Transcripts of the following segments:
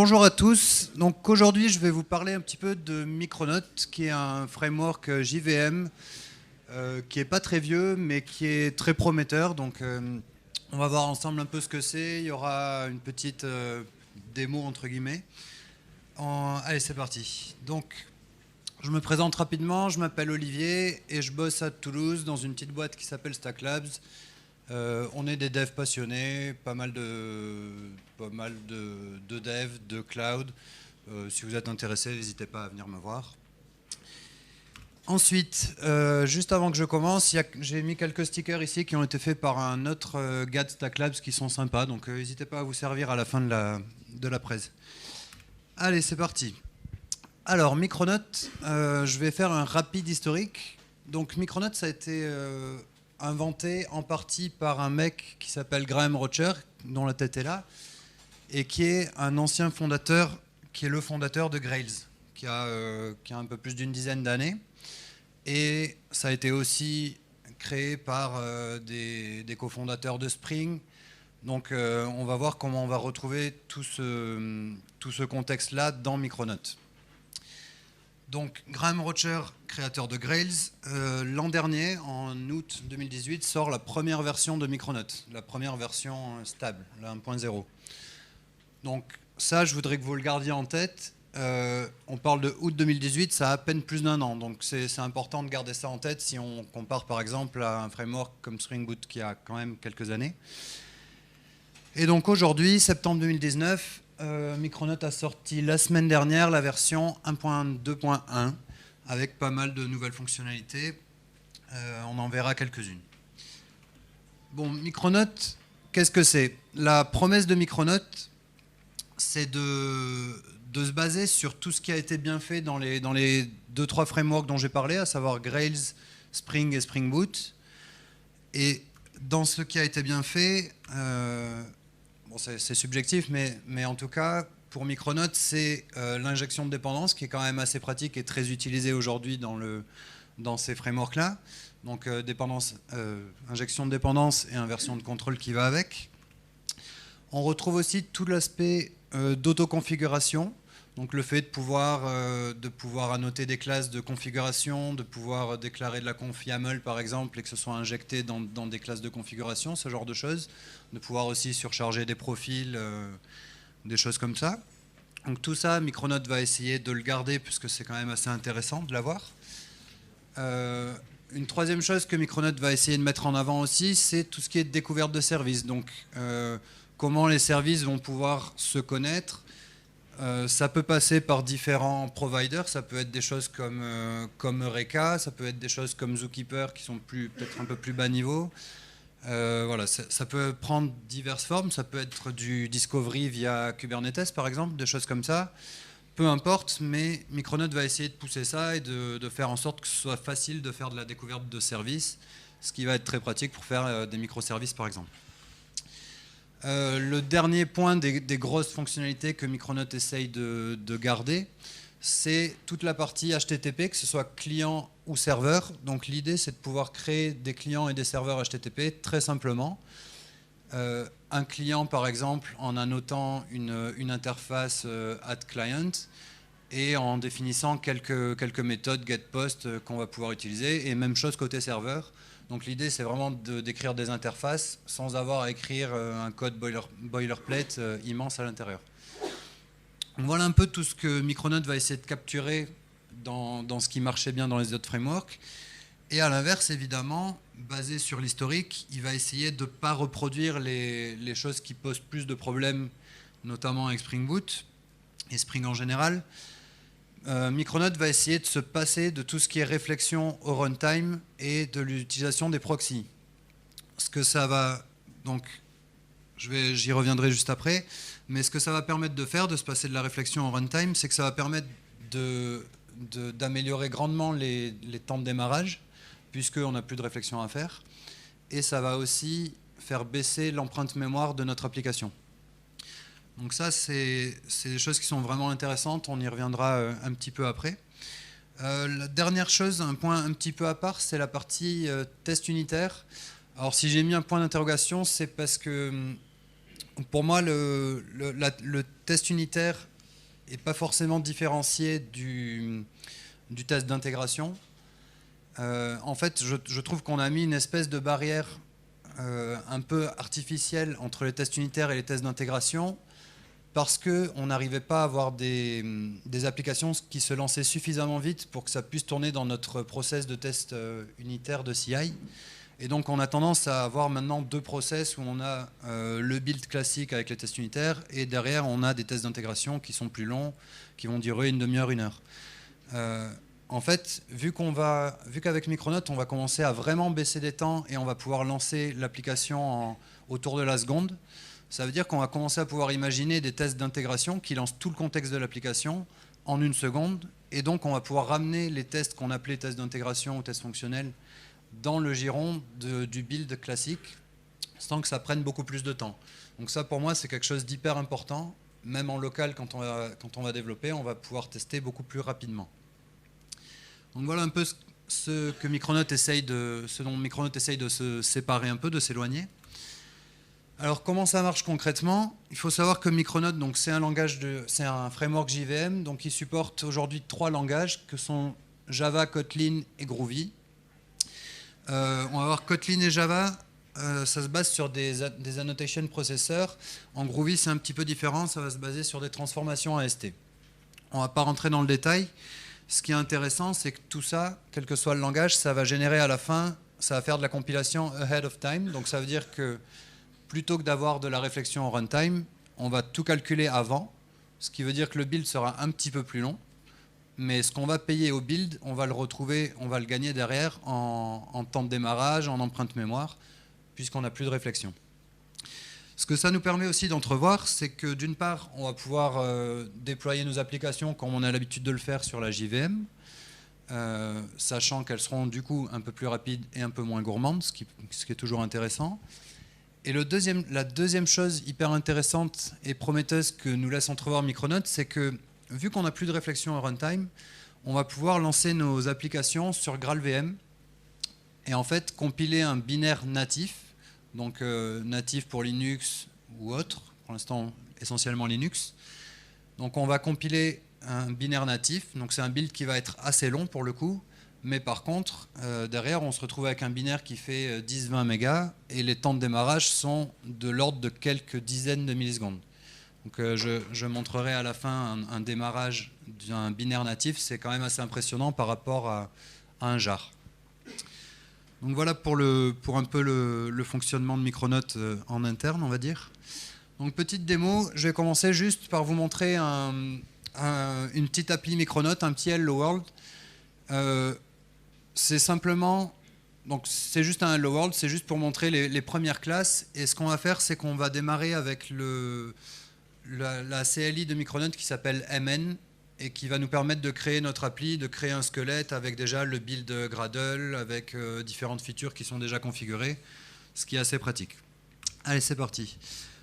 Bonjour à tous. Donc aujourd'hui, je vais vous parler un petit peu de Micronaut, qui est un framework JVM qui est pas très vieux, mais qui est très prometteur. Donc on va voir ensemble un peu ce que c'est. Il y aura une petite démo entre guillemets. Allez, c'est parti. Donc je me présente rapidement. Je m'appelle Olivier et je bosse à Toulouse dans une petite boîte qui s'appelle Stack Labs. On est des devs passionnés, pas mal de devs, de cloud. Si vous êtes intéressé, n'hésitez pas à venir me voir. Ensuite, juste avant que je commence, j'ai mis quelques stickers ici qui ont été faits par un autre gars de Stack Labs qui sont sympas, donc n'hésitez pas à vous servir à la fin de la presse. Allez, c'est parti. Alors, Micronaut, je vais faire un rapide historique. Donc, Micronaut, ça a été inventé en partie par un mec qui s'appelle Graham Rocher, dont la tête est là, et qui est un ancien fondateur, qui est le fondateur de Grails, qui a un peu plus d'une dizaine d'années. Et ça a été aussi créé par des cofondateurs de Spring. Donc on va voir comment on va retrouver tout ce contexte-là dans Micronaut. Donc Graham Rocher, créateur de Grails, l'an dernier, en août 2018, sort la première version de Micronaut, la première version stable, la 1.0. Donc ça, je voudrais que vous le gardiez en tête. On parle de août 2018, ça a à peine plus d'un an. Donc c'est important de garder ça en tête si on compare par exemple à un framework comme Spring Boot qui a quand même quelques années. Et donc aujourd'hui, septembre 2019, Micronaut a sorti la semaine dernière la version 1.2.1 avec pas mal de nouvelles fonctionnalités. On en verra quelques-unes. Bon, Micronaut, qu'est-ce que c'est? La promesse de Micronaut, c'est de se baser sur tout ce qui a été bien fait dans les 2-3 frameworks dont j'ai parlé, à savoir Grails, Spring et Spring Boot. Et dans ce qui a été bien fait, bon, c'est subjectif, mais en tout cas, pour Micronaut, c'est l'injection de dépendance qui est quand même assez pratique et très utilisée aujourd'hui dans ces frameworks-là. Donc injection de dépendance et inversion de contrôle qui va avec. On retrouve aussi tout l'aspect d'autoconfiguration. Donc le fait de pouvoir annoter des classes de configuration, de pouvoir déclarer de la conf YAML par exemple et que ce soit injecté dans des classes de configuration, ce genre de choses. De pouvoir aussi surcharger des profils, des choses comme ça. Donc tout ça, Micronaut va essayer de le garder puisque c'est quand même assez intéressant de l'avoir. Une troisième chose que Micronaut va essayer de mettre en avant aussi, c'est tout ce qui est découverte de services. Donc comment les services vont pouvoir se connaître. Ça peut passer par différents providers, ça peut être des choses comme Eureka, ça peut être des choses comme Zookeeper qui sont peut-être un peu plus bas niveau. Voilà, ça peut prendre diverses formes, ça peut être du discovery via Kubernetes par exemple, des choses comme ça. Peu importe, mais Micronaut va essayer de pousser ça et de faire en sorte que ce soit facile de faire de la découverte de services, ce qui va être très pratique pour faire des microservices par exemple. Le dernier point des grosses fonctionnalités que Micronaut essaye de garder, c'est toute la partie HTTP, que ce soit client ou serveur. Donc l'idée, c'est de pouvoir créer des clients et des serveurs HTTP très simplement. Un client, par exemple, en annotant une interface add client et en définissant quelques méthodes get-post qu'on va pouvoir utiliser. Et même chose côté serveur. Donc l'idée, c'est vraiment d'écrire des interfaces sans avoir à écrire un code boilerplate immense à l'intérieur. Voilà un peu tout ce que Micronaut va essayer de capturer dans ce qui marchait bien dans les autres frameworks. Et à l'inverse, évidemment, basé sur l'historique, il va essayer de ne pas reproduire les choses qui posent plus de problèmes, notamment avec Spring Boot et Spring en général. Micronaut va essayer de se passer de tout ce qui est réflexion au runtime et de l'utilisation des proxys. Ce que ça va, donc j'y reviendrai juste après, mais ce que ça va permettre de faire, de se passer de la réflexion au runtime, c'est que ça va permettre d'améliorer grandement les temps de démarrage, puisqu'on n'a plus de réflexion à faire, et ça va aussi faire baisser l'empreinte mémoire de notre application. Donc ça, c'est des choses qui sont vraiment intéressantes, on y reviendra un petit peu après. La dernière chose, un point un petit peu à part, c'est la partie test unitaire. Alors si j'ai mis un point d'interrogation, c'est parce que Pour moi, le test unitaire n'est pas forcément différencié du test d'intégration. En fait, je trouve qu'on a mis une espèce de barrière un peu artificielle entre les tests unitaires et les tests d'intégration, parce qu'on n'arrivait pas à avoir des applications qui se lançaient suffisamment vite pour que ça puisse tourner dans notre process de test unitaire de CI. Et donc on a tendance à avoir maintenant deux process où on a le build classique avec les tests unitaires, et derrière on a des tests d'intégration qui sont plus longs, qui vont durer une demi-heure, une heure. En fait, vu qu'avec Micronaut, on va commencer à vraiment baisser des temps et on va pouvoir lancer l'application autour de la seconde, ça veut dire qu'on va commencer à pouvoir imaginer des tests d'intégration qui lancent tout le contexte de l'application en une seconde, et donc on va pouvoir ramener les tests qu'on appelait tests d'intégration ou tests fonctionnels dans le giron du build classique, sans que ça prenne beaucoup plus de temps. Donc ça, pour moi, c'est quelque chose d'hyper important. Même en local, quand on va développer, on va pouvoir tester beaucoup plus rapidement. Donc voilà un peu ce dont Micronaut essaye de se séparer un peu, de s'éloigner. Alors comment ça marche concrètement? Il faut savoir que Micronaut, donc c'est un framework JVM, donc il supporte aujourd'hui 3 langages que sont Java, Kotlin et Groovy. On va voir Kotlin et Java, ça se base sur des annotation processors. En Groovy, c'est un petit peu différent, ça va se baser sur des transformations AST. On ne va pas rentrer dans le détail. Ce qui est intéressant, c'est que tout ça, quel que soit le langage, ça va générer à la fin, ça va faire de la compilation ahead of time. Donc ça veut dire que plutôt que d'avoir de la réflexion en runtime, on va tout calculer avant, ce qui veut dire que le build sera un petit peu plus long. Mais ce qu'on va payer au build, on va le retrouver, on va le gagner derrière en temps de démarrage, en empreinte mémoire, puisqu'on n'a plus de réflexion. Ce que ça nous permet aussi d'entrevoir, c'est que d'une part, on va pouvoir déployer nos applications comme on a l'habitude de le faire sur la JVM, sachant qu'elles seront du coup un peu plus rapides et un peu moins gourmandes, ce qui est toujours intéressant. Et la deuxième chose hyper intéressante et prometteuse que nous laisse entrevoir Micronaut, c'est que vu qu'on n'a plus de réflexion à runtime, on va pouvoir lancer nos applications sur GraalVM et en fait compiler un binaire natif, donc natif pour Linux ou autre, pour l'instant essentiellement Linux. Donc on va compiler un binaire natif, donc c'est un build qui va être assez long pour le coup, mais par contre derrière on se retrouve avec un binaire qui fait 10-20 mégas et les temps de démarrage sont de l'ordre de quelques dizaines de millisecondes. Donc je montrerai à la fin un démarrage d'un binaire natif, c'est quand même assez impressionnant par rapport à un jar. Donc voilà pour un peu le fonctionnement de Micronaut en interne, on va dire. Donc petite démo, je vais commencer juste par vous montrer une petite appli Micronaut, un petit Hello World. C'est simplement, donc c'est juste un Hello World, c'est juste pour montrer les premières classes. Et ce qu'on va faire, c'est qu'on va démarrer avec la CLI de Micronaut qui s'appelle MN et qui va nous permettre de créer notre appli, de créer un squelette avec déjà le build Gradle, avec différentes features qui sont déjà configurées, ce qui est assez pratique. Allez, c'est parti.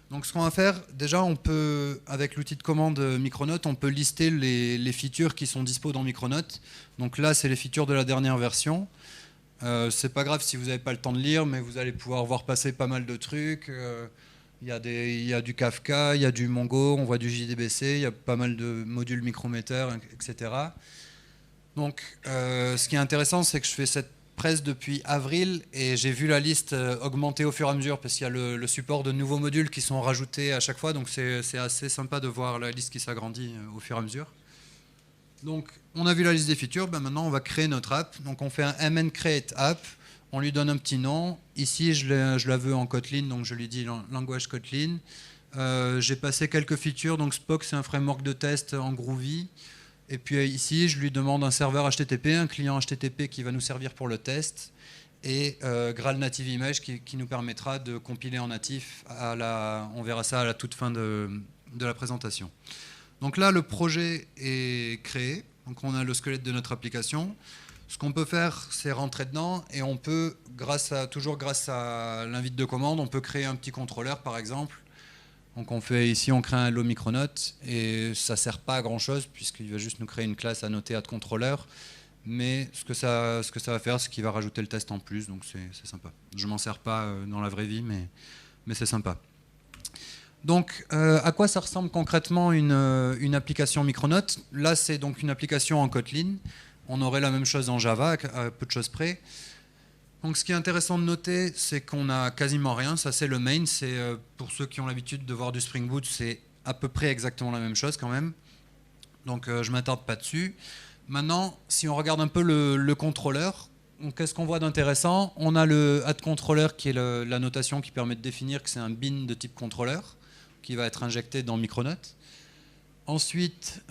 Donc ce qu'on va faire, déjà on peut, avec l'outil de commande Micronaut, on peut lister les features qui sont dispo dans Micronaut. Donc là, c'est les features de la dernière version. C'est pas grave si vous n'avez pas le temps de lire, mais vous allez pouvoir voir passer pas mal de trucs. Il y a du Kafka, il y a du Mongo, on voit du JDBC, il y a pas mal de modules microméters, etc. Donc, ce qui est intéressant, c'est que je fais cette presse depuis avril et j'ai vu la liste augmenter au fur et à mesure parce qu'il y a le support de nouveaux modules qui sont rajoutés à chaque fois. Donc, c'est assez sympa de voir la liste qui s'agrandit au fur et à mesure. Donc, on a vu la liste des features. Ben, maintenant, on va créer notre app. Donc, on fait un mn create app. On lui donne un petit nom. Ici, je la veux en Kotlin, donc je lui dis langage Kotlin. J'ai passé quelques features. Donc Spock, c'est un framework de test en Groovy. Et puis ici, je lui demande un serveur HTTP, un client HTTP qui va nous servir pour le test. Et Graal Native Image qui nous permettra de compiler en natif. On verra ça à la toute fin de la présentation. Donc là, le projet est créé. Donc on a le squelette de notre application. Ce qu'on peut faire, c'est rentrer dedans et on peut, toujours grâce à l'invite de commande, on peut créer un petit contrôleur par exemple. Donc on crée un hello Micronaut et ça ne sert pas à grand chose puisqu'il va juste nous créer une classe annotée add controller. Mais ce que ça va faire, c'est qu'il va rajouter le test en plus, donc c'est sympa. Je ne m'en sers pas dans la vraie vie, mais c'est sympa. Donc, à quoi ça ressemble concrètement une application Micronote? Là, c'est donc une application en Kotlin. On aurait la même chose en Java, à peu de choses près. Donc, ce qui est intéressant de noter, c'est qu'on n'a quasiment rien. Ça, c'est le main. C'est pour ceux qui ont l'habitude de voir du Spring Boot, c'est à peu près exactement la même chose quand même. Donc, je ne m'attarde pas dessus. Maintenant, si on regarde un peu le contrôleur, qu'est-ce qu'on voit d'intéressant? On a le add_controller qui est la notation qui permet de définir que c'est un bin de type contrôleur qui va être injecté dans Micronote. Ensuite,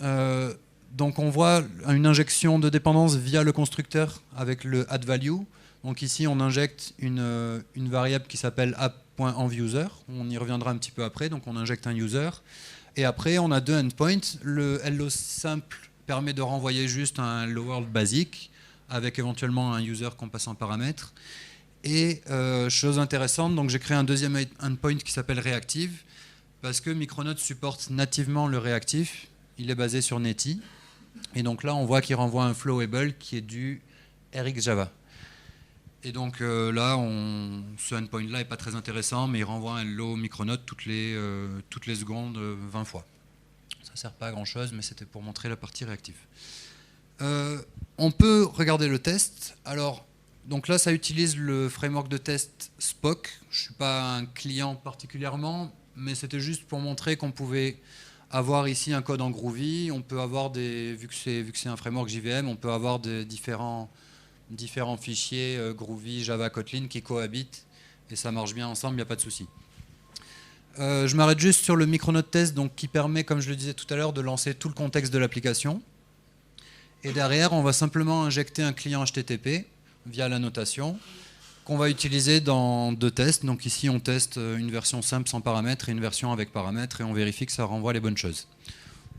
donc on voit une injection de dépendance via le constructeur avec le add_value. Donc ici, on injecte une variable qui s'appelle app.envUser. On y reviendra un petit peu après. Donc on injecte un user. Et après, on a deux endpoints. Le hello simple permet de renvoyer juste un hello world basique avec éventuellement un user qu'on passe en paramètre. Et chose intéressante, donc j'ai créé un deuxième endpoint qui s'appelle reactive parce que Micronote supporte nativement le réactif. Il est basé sur Netty. Et donc là, on voit qu'il renvoie un flowable qui est du RxJava. Et donc là, ce endpoint-là n'est pas très intéressant, mais il renvoie un hello Micronote toutes les secondes 20 fois. Ça ne sert pas à grand-chose, mais c'était pour montrer la partie réactive. On peut regarder le test. Alors, donc là, ça utilise le framework de test Spock. Je ne suis pas un client particulièrement, mais c'était juste pour montrer qu'on pouvait avoir ici un code en Groovy. On peut avoir vu que c'est un framework JVM, on peut avoir des différents fichiers Groovy, Java, Kotlin qui cohabitent et ça marche bien ensemble, il n'y a pas de souci. Je m'arrête juste sur le Micronote test donc, qui permet, comme je le disais tout à l'heure, de lancer tout le contexte de l'application. Et derrière, on va simplement injecter un client HTTP via la notation qu'on va utiliser dans deux tests. Donc ici, on teste une version simple sans paramètres et une version avec paramètres et on vérifie que ça renvoie les bonnes choses.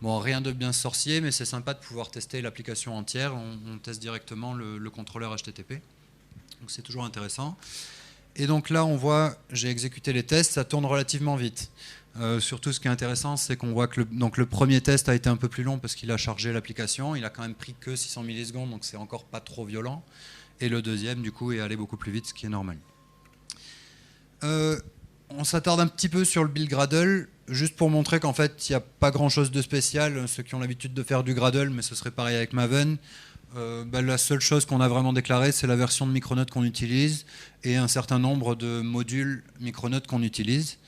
Bon, rien de bien sorcier, mais c'est sympa de pouvoir tester l'application entière. On teste directement le contrôleur HTTP. Donc c'est toujours intéressant. Et donc là, on voit, j'ai exécuté les tests, ça tourne relativement vite. Surtout, ce qui est intéressant, c'est qu'on voit que le premier test a été un peu plus long parce qu'il a chargé l'application. Il a quand même pris que 600 millisecondes, donc c'est encore pas trop violent. Et le deuxième, du coup, est allé beaucoup plus vite, ce qui est normal. On s'attarde un petit peu sur le build Gradle, juste pour montrer qu'en fait, il n'y a pas grand-chose de spécial. Ceux qui ont l'habitude de faire du Gradle, mais ce serait pareil avec Maven. La seule chose qu'on a vraiment déclarée, c'est la version de Micronote qu'on utilise et un certain nombre de modules Micronote qu'on utilise.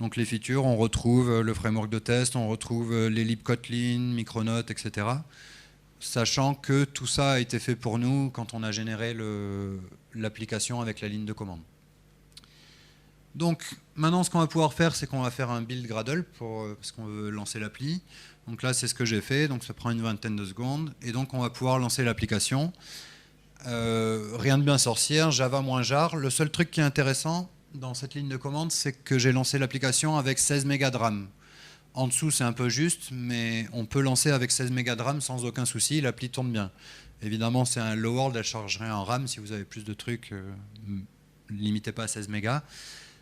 Donc les features, on retrouve le framework de test, on retrouve les libkotlin, Micronote, etc. Sachant que tout ça a été fait pour nous quand on a généré l'application avec la ligne de commande. Donc maintenant, ce qu'on va pouvoir faire, c'est qu'on va faire un build Gradle parce qu'on veut lancer l'appli. Donc là, c'est ce que j'ai fait. Donc ça prend une vingtaine de secondes. Et donc on va pouvoir lancer l'application. Rien de bien sorcière, Java - jar. Le seul truc qui est intéressant dans cette ligne de commande, c'est que j'ai lancé l'application avec 16 mégas de RAM. En dessous, c'est un peu juste, mais on peut lancer avec 16 mégas de RAM sans aucun souci. L'appli tourne bien. Évidemment, c'est un low world, elle chargerait en RAM. Si vous avez plus de trucs, limitez pas à 16 mégas.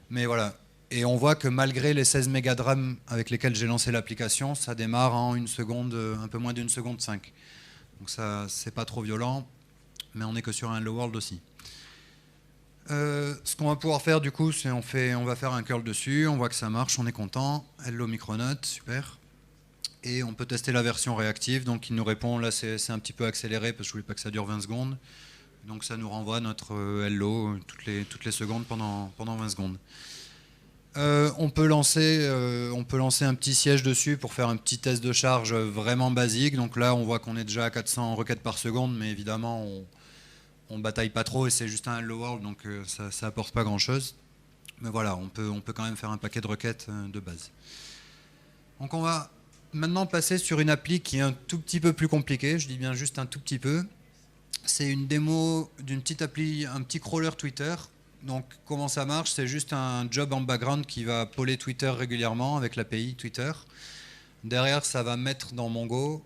Mais voilà. Et on voit que malgré les 16 mégas de RAM avec lesquels j'ai lancé l'application, ça démarre en une seconde, un peu moins d'une seconde 5. Donc ça, c'est pas trop violent, mais on n'est que sur un low world aussi. Ce qu'on va pouvoir faire du coup, c'est on va faire un curl dessus, on voit que ça marche, on est content. Hello Micronote, super. Et on peut tester la version réactive, donc il nous répond, là c'est un petit peu accéléré parce que je ne voulais pas que ça dure 20 secondes. Donc ça nous renvoie notre hello toutes les secondes pendant 20 secondes. On peut lancer un petit siège dessus pour faire un petit test de charge vraiment basique. Donc là, on voit qu'on est déjà à 400 requêtes par seconde, mais évidemment, on bataille pas trop et c'est juste un hello world, donc ça apporte pas grand-chose. Mais voilà, on peut quand même faire un paquet de requêtes de base. Donc on va maintenant passer sur une appli qui est un tout petit peu plus compliquée. Je dis bien juste un tout petit peu. C'est une démo d'une petite appli, un petit crawler Twitter. Donc comment ça marche? C'est juste un job en background qui va poller Twitter régulièrement avec l'API Twitter. Derrière, ça va mettre dans Mongo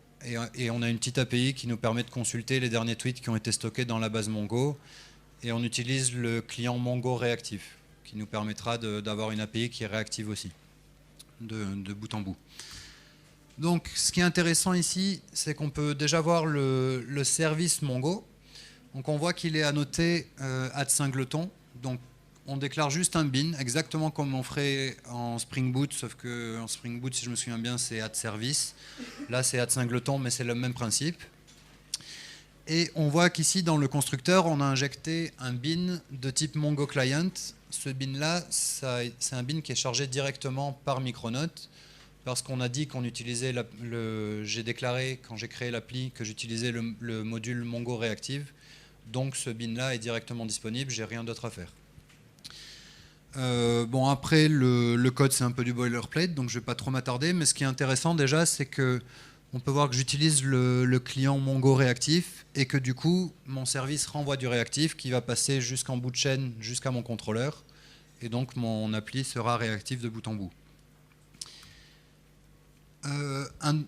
et on a une petite API qui nous permet de consulter les derniers tweets qui ont été stockés dans la base Mongo. Et on utilise le client Mongo réactif qui nous permettra d'avoir une API qui est réactive aussi, de bout en bout. Donc ce qui est intéressant ici, c'est qu'on peut déjà voir le service Mongo. Donc on voit qu'il est annoté @singleton. Donc on déclare juste un bin, exactement comme on ferait en Spring Boot, sauf que en Spring Boot, si je me souviens bien, c'est add service. Là, c'est add singleton, mais c'est le même principe. Et on voit qu'ici, dans le constructeur, on a injecté un bin de type Mongo Client. Ce bin-là, c'est un bin qui est chargé directement par Micronaut, parce qu'on a dit qu'on utilisait, j'ai déclaré quand j'ai créé l'appli que j'utilisais le module Mongo Reactive. Donc ce bin-là est directement disponible, j'ai rien d'autre à faire. Bon, après, le code, c'est un peu du boilerplate, donc je ne vais pas trop m'attarder, mais ce qui est intéressant déjà, c'est que on peut voir que j'utilise le client Mongo réactif et que du coup, mon service renvoie du réactif qui va passer jusqu'en bout de chaîne, jusqu'à mon contrôleur. Et donc, mon appli sera réactif de bout en bout.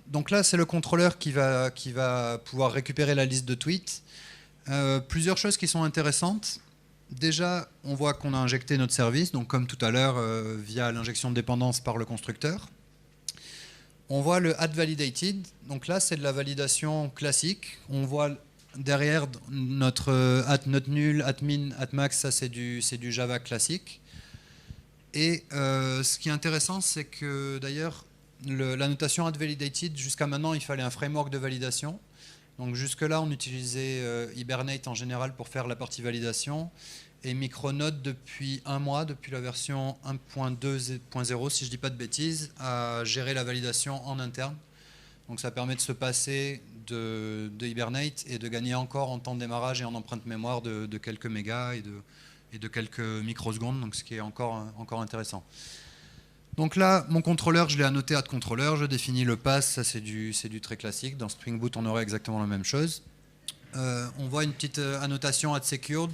Donc là, c'est le contrôleur qui va pouvoir récupérer la liste de tweets. Plusieurs choses qui sont intéressantes. Déjà, on voit qu'on a injecté notre service, donc comme tout à l'heure, via l'injection de dépendance par le constructeur. On voit le add validated, donc là c'est de la validation classique. On voit derrière notre nul, min, max, ça c'est du Java classique. Et ce qui est intéressant, c'est que d'ailleurs la notation add validated, jusqu'à maintenant il fallait un framework de validation. Donc jusque-là on utilisait Hibernate en général pour faire la partie validation. Et Micronaut, depuis un mois, depuis la version 1.2.0, si je ne dis pas de bêtises, a géré la validation en interne. Donc ça permet de se passer de Hibernate et de gagner encore en temps de démarrage et en empreinte mémoire de quelques mégas et de quelques microsecondes, donc ce qui est encore intéressant. Donc là, mon contrôleur, je l'ai annoté add controller, je définis le pass, ça c'est du très classique. Dans Spring Boot, on aurait exactement la même chose. On voit une petite annotation add secured.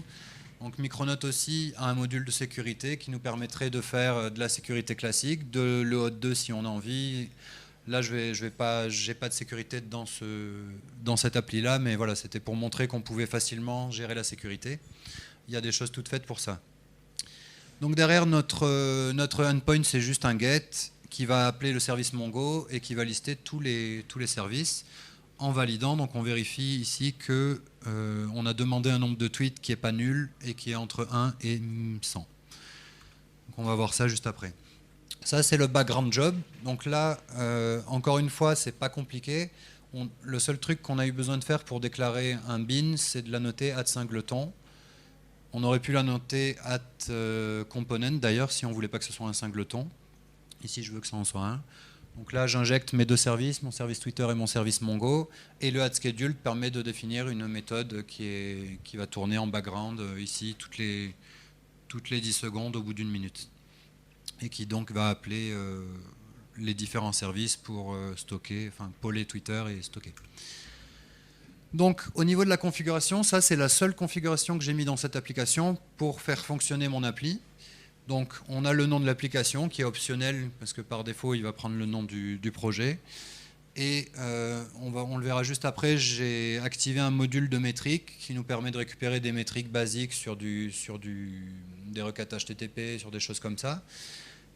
Donc Micronaut aussi a un module de sécurité qui nous permettrait de faire de la sécurité classique, de l'EOT2 si on a envie. Là, j'ai pas de sécurité dans cette appli-là, mais voilà, c'était pour montrer qu'on pouvait facilement gérer la sécurité. Il y a des choses toutes faites pour ça. Donc derrière, notre endpoint, c'est juste un get qui va appeler le service Mongo et qui va lister tous les services en validant. Donc on vérifie ici que on a demandé un nombre de tweets qui n'est pas nul et qui est entre 1 et 100. Donc on va voir ça juste après. Ça c'est le background job. Donc là, encore une fois, c'est pas compliqué. Le seul truc qu'on a eu besoin de faire pour déclarer un bin, c'est de l'annoter add singleton. On aurait pu l'annoter add component d'ailleurs si on voulait pas que ce soit un singleton. Ici je veux que ça en soit un. Donc là, j'injecte mes deux services, mon service Twitter et mon service Mongo, et le add schedule permet de définir une méthode qui va tourner en background ici toutes les 10 secondes au bout d'une minute, et qui donc va appeler les différents services pour stocker, enfin poller Twitter et stocker. Donc au niveau de la configuration, ça c'est la seule configuration que j'ai mis dans cette application pour faire fonctionner mon appli. Donc on a le nom de l'application qui est optionnel parce que par défaut il va prendre le nom du projet. Et on le verra juste après, j'ai activé un module de métriques qui nous permet de récupérer des métriques basiques sur des requêtes HTTP, sur des choses comme ça.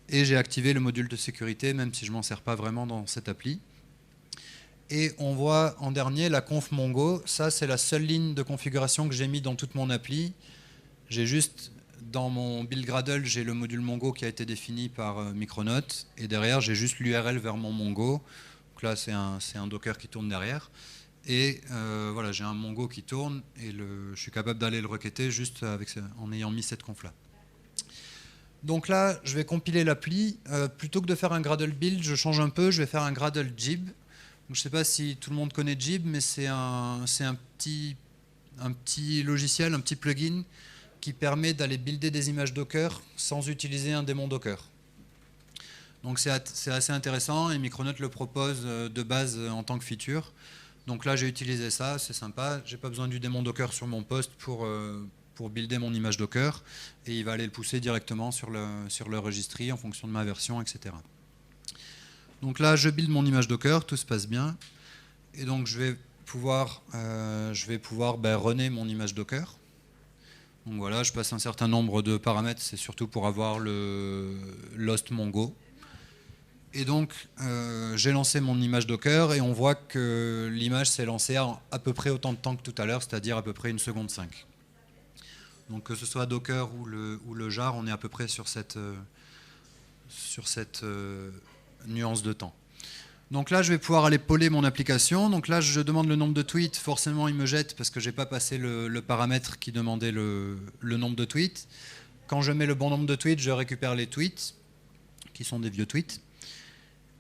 Et j'ai activé le module de sécurité même si je ne m'en sers pas vraiment dans cette appli. Et on voit en dernier la conf Mongo. Ça c'est la seule ligne de configuration que j'ai mis dans toute mon appli. J'ai juste... Dans mon build Gradle, j'ai le module Mongo qui a été défini par Micronaut. Et derrière, j'ai juste l'URL vers mon Mongo. Donc là, c'est un Docker qui tourne derrière. Et voilà, j'ai un Mongo qui tourne. Et je suis capable d'aller le requêter juste en ayant mis cette conf-là. Donc là, je vais compiler l'appli. Plutôt que de faire un Gradle build, je change un peu. Je vais faire un Gradle Jib. Donc, je ne sais pas si tout le monde connaît Jib, mais c'est un petit logiciel, un petit plugin qui permet d'aller builder des images Docker sans utiliser un démon Docker. Donc c'est assez intéressant et Micronaut le propose de base en tant que feature. Donc là j'ai utilisé ça, c'est sympa. J'ai pas besoin du démon Docker sur mon poste pour builder mon image Docker et il va aller le pousser directement sur le registry en fonction de ma version, etc. Donc là je build mon image Docker, tout se passe bien. Et donc je vais pouvoir runner mon image Docker. Donc voilà, je passe un certain nombre de paramètres, c'est surtout pour avoir le Lost Mongo. Et donc, j'ai lancé mon image Docker et on voit que l'image s'est lancée à peu près autant de temps que tout à l'heure, c'est-à-dire à peu près 1 seconde 5. Donc que ce soit Docker ou le jar, on est à peu près sur cette nuance de temps. Donc là, je vais pouvoir aller poller mon application. Donc là, je demande le nombre de tweets. Forcément, il me jette parce que je n'ai pas passé le paramètre qui demandait le nombre de tweets. Quand je mets le bon nombre de tweets, je récupère les tweets, qui sont des vieux tweets.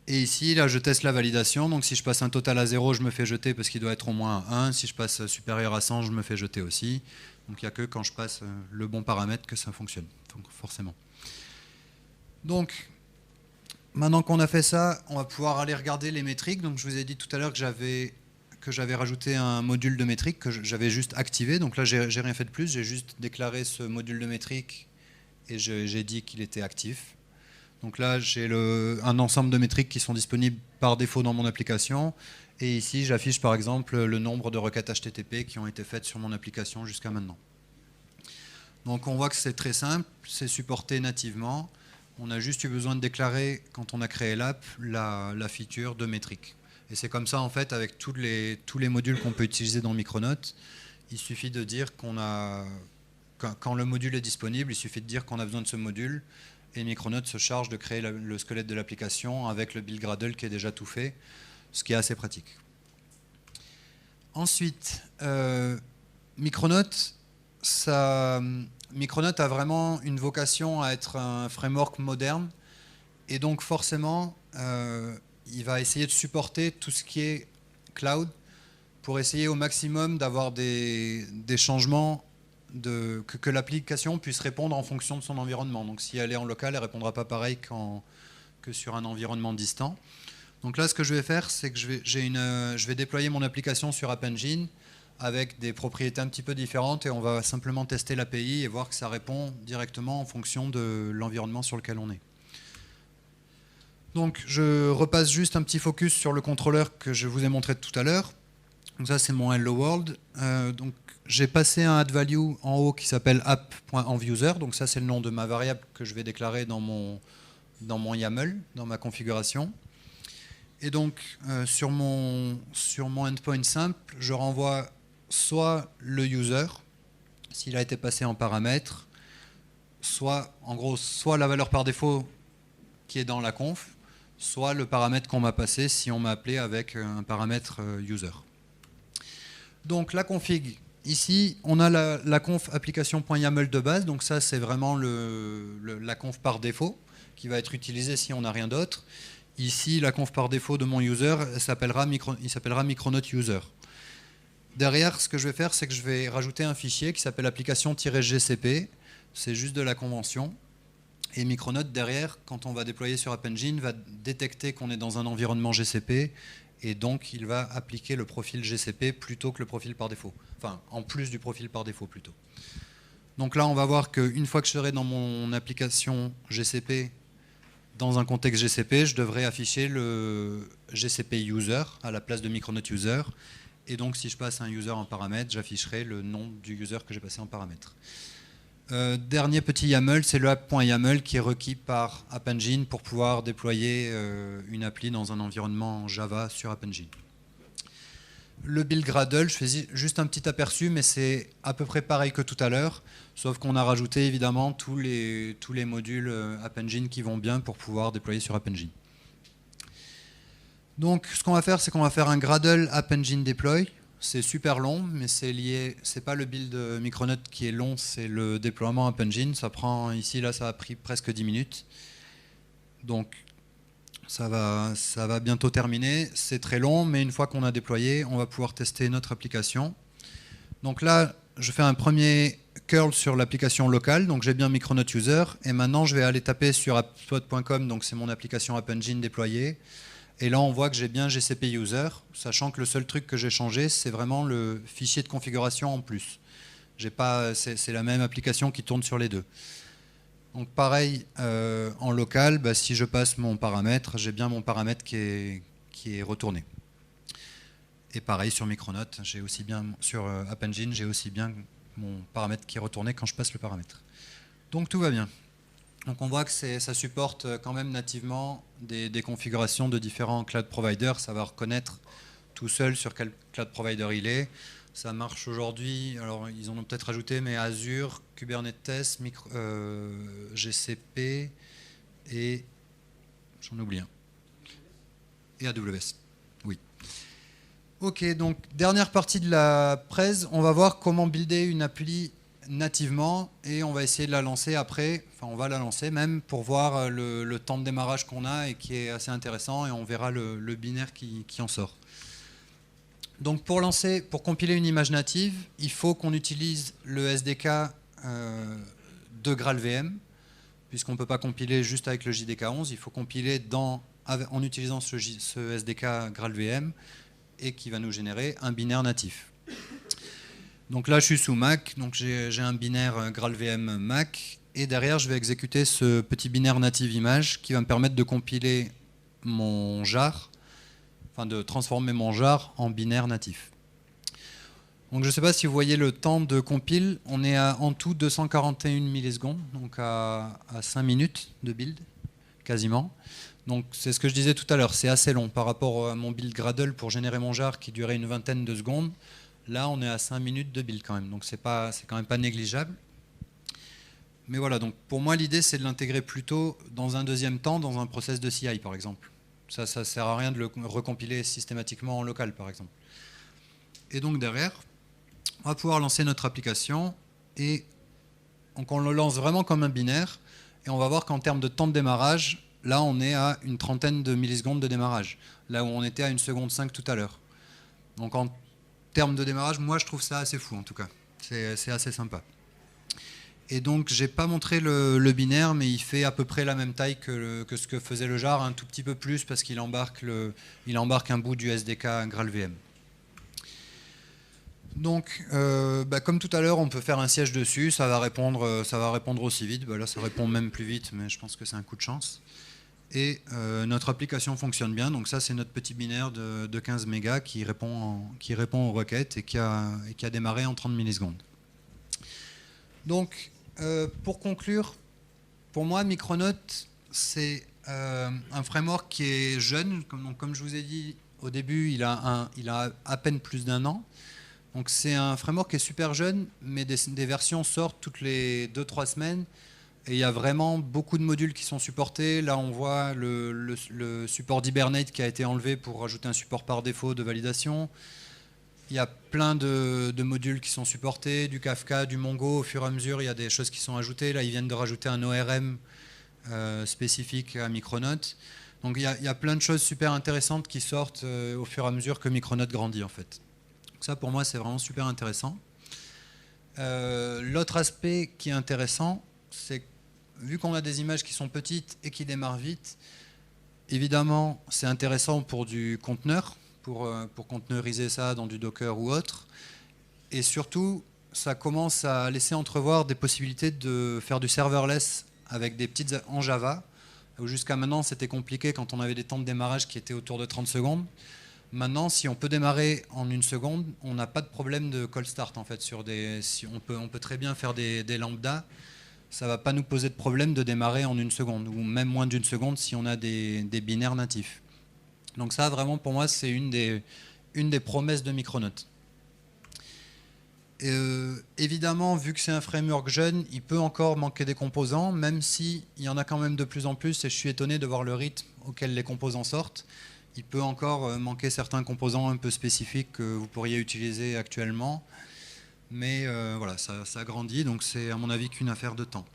Et ici, là, je teste la validation. Donc si je passe un total à 0, je me fais jeter parce qu'il doit être au moins 1. Si je passe supérieur à 100, je me fais jeter aussi. Donc il n'y a que quand je passe le bon paramètre que ça fonctionne, donc, forcément. Donc, maintenant qu'on a fait ça, on va pouvoir aller regarder les métriques. Donc je vous ai dit tout à l'heure que j'avais rajouté un module de métrique que j'avais juste activé. Donc là, j'ai rien fait de plus. J'ai juste déclaré ce module de métrique et j'ai dit qu'il était actif. Donc là, j'ai un ensemble de métriques qui sont disponibles par défaut dans mon application. Et ici, j'affiche par exemple le nombre de requêtes HTTP qui ont été faites sur mon application jusqu'à maintenant. Donc on voit que c'est très simple, c'est supporté nativement. On a juste eu besoin de déclarer, quand on a créé l'app, la feature de métrique. Et c'est comme ça, en fait, avec tous les modules qu'on peut utiliser dans Micronaut. Il suffit de dire quand le module est disponible, il suffit de dire qu'on a besoin de ce module. Et Micronaut se charge de créer le squelette de l'application avec le build Gradle qui est déjà tout fait, ce qui est assez pratique. Ensuite, Micronaut a vraiment une vocation à être un framework moderne. Et donc forcément, il va essayer de supporter tout ce qui est cloud pour essayer au maximum d'avoir des changements que l'application puisse répondre en fonction de son environnement. Donc si elle est en local, elle ne répondra pas pareil que sur un environnement distant. Donc là, ce que je vais faire, c'est que je vais déployer mon application sur App Engine avec des propriétés un petit peu différentes et on va simplement tester l'API et voir que ça répond directement en fonction de l'environnement sur lequel on est. Donc je repasse juste un petit focus sur le contrôleur que je vous ai montré tout à l'heure. Donc ça, c'est mon Hello World. Donc j'ai passé un add value en haut qui s'appelle app.envUser. Donc ça, c'est le nom de ma variable que je vais déclarer dans mon YAML, dans ma configuration. Et donc sur mon endpoint simple, je renvoie soit le user, s'il a été passé en paramètre, soit la valeur par défaut qui est dans la conf, soit le paramètre qu'on m'a passé si on m'a appelé avec un paramètre user. Donc la config, ici on a la conf application.yaml de base, donc ça c'est vraiment la conf par défaut qui va être utilisée si on n'a rien d'autre. Ici la conf par défaut de mon user, il s'appellera Micronaut user. Derrière, ce que je vais faire, c'est que je vais rajouter un fichier qui s'appelle application-gcp, c'est juste de la convention. Et Micronaut, derrière, quand on va déployer sur App Engine, va détecter qu'on est dans un environnement GCP et donc il va appliquer le profil GCP plutôt que le profil par défaut. Enfin, en plus du profil par défaut plutôt. Donc là, on va voir qu'une fois que je serai dans mon application GCP, dans un contexte GCP, je devrais afficher le GCP user à la place de Micronaut user. Et donc, si je passe un user en paramètre, j'afficherai le nom du user que j'ai passé en paramètre. Dernier petit YAML, c'est le app.yaml qui est requis par App Engine pour pouvoir déployer une appli dans un environnement Java sur App Engine. Le build Gradle, je fais juste un petit aperçu, mais c'est à peu près pareil que tout à l'heure, sauf qu'on a rajouté évidemment tous les modules App Engine qui vont bien pour pouvoir déployer sur App Engine. Donc ce qu'on va faire, c'est qu'on va faire un Gradle App Engine Deploy. C'est super long, mais c'est pas le build Micronaut qui est long, c'est le déploiement App Engine. Ça a pris presque 10 minutes. Donc ça va bientôt terminer. C'est très long, mais une fois qu'on a déployé, on va pouvoir tester notre application. Donc là, je fais un premier curl sur l'application locale, donc j'ai bien Micronaut User, et maintenant je vais aller taper sur appspot.com, donc c'est mon application App Engine déployée. Et là, on voit que j'ai bien GCP User, sachant que le seul truc que j'ai changé, c'est vraiment le fichier de configuration en plus. C'est la même application qui tourne sur les deux. Donc pareil, en local, si je passe mon paramètre, j'ai bien mon paramètre qui est retourné. Et pareil sur Micronaut, sur App Engine, j'ai aussi bien mon paramètre qui est retourné quand je passe le paramètre. Donc tout va bien. Donc on voit que ça supporte quand même nativement des configurations de différents cloud providers. Ça va reconnaître tout seul sur quel cloud provider il est. Ça marche aujourd'hui, alors ils en ont peut-être rajouté, mais Azure, Kubernetes, GCP et j'en oublie un. Et AWS, oui. Ok, donc dernière partie de la presse, on va voir comment builder une appli nativement et on va essayer de la lancer après, enfin on va la lancer même pour voir le temps de démarrage qu'on a et qui est assez intéressant et on verra le binaire qui en sort. Donc pour compiler une image native, il faut qu'on utilise le SDK de GraalVM, puisqu'on ne peut pas compiler juste avec le JDK11, il faut compiler en utilisant ce SDK GraalVM et qui va nous générer un binaire natif. Donc là je suis sous Mac, donc j'ai un binaire GraalVM Mac, et derrière je vais exécuter ce petit binaire native image qui va me permettre de compiler mon jar, enfin de transformer mon jar en binaire natif. Donc je ne sais pas si vous voyez le temps de compile, on est à en tout 241 millisecondes, donc à 5 minutes de build, quasiment. Donc c'est ce que je disais tout à l'heure, c'est assez long par rapport à mon build Gradle pour générer mon jar qui durait une vingtaine de secondes. Là on est à 5 minutes de build quand même, donc c'est quand même pas négligeable. Mais voilà, donc pour moi l'idée c'est de l'intégrer plutôt dans un deuxième temps, dans un process de CI par exemple. Ça ne sert à rien de le recompiler systématiquement en local, par exemple. Et donc derrière, on va pouvoir lancer notre application. Et donc on le lance vraiment comme un binaire. Et on va voir qu'en termes de temps de démarrage, là on est à une trentaine de millisecondes de démarrage. Là où on était à 1,5 seconde tout à l'heure. Donc en termes de démarrage, moi je trouve ça assez fou en tout cas. C'est assez sympa. Et donc, j'ai pas montré le binaire, mais il fait à peu près la même taille que ce que faisait le jar, un tout petit peu plus parce qu'il embarque un bout du SDK GraalVM. Donc, comme tout à l'heure, on peut faire un siège dessus, ça va répondre aussi vite. Là, ça répond même plus vite, mais je pense que c'est un coup de chance. Et notre application fonctionne bien. Donc ça, c'est notre petit binaire de 15 mégas qui répond aux requêtes et qui a démarré en 30 millisecondes. Donc, pour conclure, pour moi, Micronaut, c'est un framework qui est jeune. Comme je vous ai dit au début, il a à peine plus d'1 an. Donc c'est un framework qui est super jeune, mais des versions sortent toutes les 2-3 semaines. Et il y a vraiment beaucoup de modules qui sont supportés. Là, on voit le support d'Hibernate qui a été enlevé pour rajouter un support par défaut de validation. Il y a plein de modules qui sont supportés, du Kafka, du Mongo. Au fur et à mesure, il y a des choses qui sont ajoutées. Là, ils viennent de rajouter un ORM spécifique à Micronaut. Donc il y a plein de choses super intéressantes qui sortent au fur et à mesure que Micronaut grandit en fait. Donc ça, pour moi, c'est vraiment super intéressant. L'autre aspect qui est intéressant, c'est que vu qu'on a des images qui sont petites et qui démarrent vite, évidemment, c'est intéressant pour du conteneur, pour conteneuriser ça dans du Docker ou autre. Et surtout, ça commence à laisser entrevoir des possibilités de faire du serverless avec des petites en Java. Jusqu'à maintenant, c'était compliqué quand on avait des temps de démarrage qui étaient autour de 30 secondes. Maintenant, si on peut démarrer en 1 seconde, on n'a pas de problème de call start en fait. On peut très bien faire des lambda. Ça ne va pas nous poser de problème de démarrer en 1 seconde, ou même moins d'1 seconde si on a des binaires natifs. Donc ça, vraiment, pour moi, c'est une des promesses de Micronaut. Évidemment, vu que c'est un framework jeune, il peut encore manquer des composants, même s'il y en a quand même de plus en plus, et je suis étonné de voir le rythme auquel les composants sortent. Il peut encore manquer certains composants un peu spécifiques que vous pourriez utiliser actuellement. Mais voilà, ça grandit, donc c'est à mon avis qu'une affaire de temps.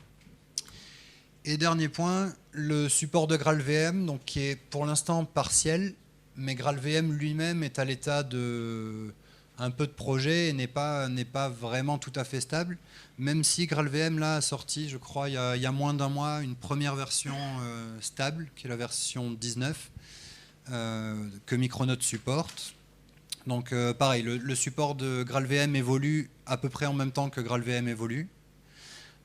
Et dernier point, le support de GraalVM, donc qui est pour l'instant partiel, mais GraalVM lui-même est à l'état de un peu de projet et n'est pas vraiment tout à fait stable, même si GraalVM là, a sorti, je crois, il y a moins d'1 mois, une première version stable, qui est la version 19, que Micronaut supporte. Donc pareil, le support de GraalVM évolue à peu près en même temps que GraalVM évolue.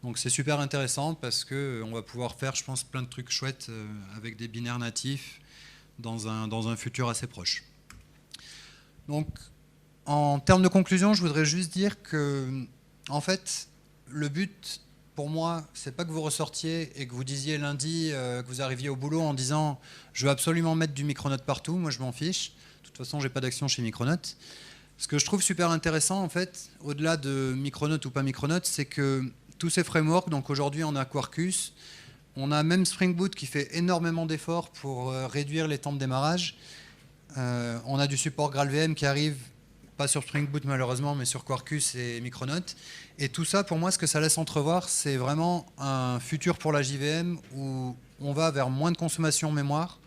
Donc c'est super intéressant parce qu'on va pouvoir faire, je pense, plein de trucs chouettes avec des binaires natifs dans un futur assez proche. Donc en termes de conclusion, je voudrais juste dire que, en fait, le but pour moi, c'est pas que vous ressortiez et que vous disiez lundi que vous arriviez au boulot en disant je veux absolument mettre du Micronaut partout, moi je m'en fiche. De toute façon, j'ai pas d'action chez Micronaut. Ce que je trouve super intéressant, en fait, au-delà de Micronaut ou pas Micronaut, c'est que tous ces frameworks, donc aujourd'hui on a Quarkus, on a même Spring Boot qui fait énormément d'efforts pour réduire les temps de démarrage. On a du support GraalVM qui arrive, pas sur Spring Boot malheureusement, mais sur Quarkus et Micronaut. Et tout ça, pour moi, ce que ça laisse entrevoir, c'est vraiment un futur pour la JVM où on va vers moins de consommation mémoire,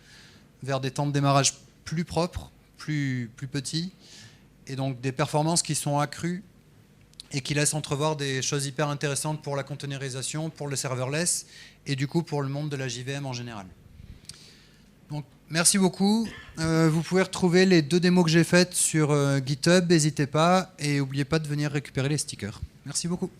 vers des temps de démarrage plus propres, plus petits, et donc des performances qui sont accrues et qui laissent entrevoir des choses hyper intéressantes pour la containerisation, pour le serverless, et du coup pour le monde de la JVM en général. Donc, merci beaucoup. Vous pouvez retrouver les 2 démos que j'ai faites sur GitHub, n'hésitez pas, et n'oubliez pas de venir récupérer les stickers. Merci beaucoup.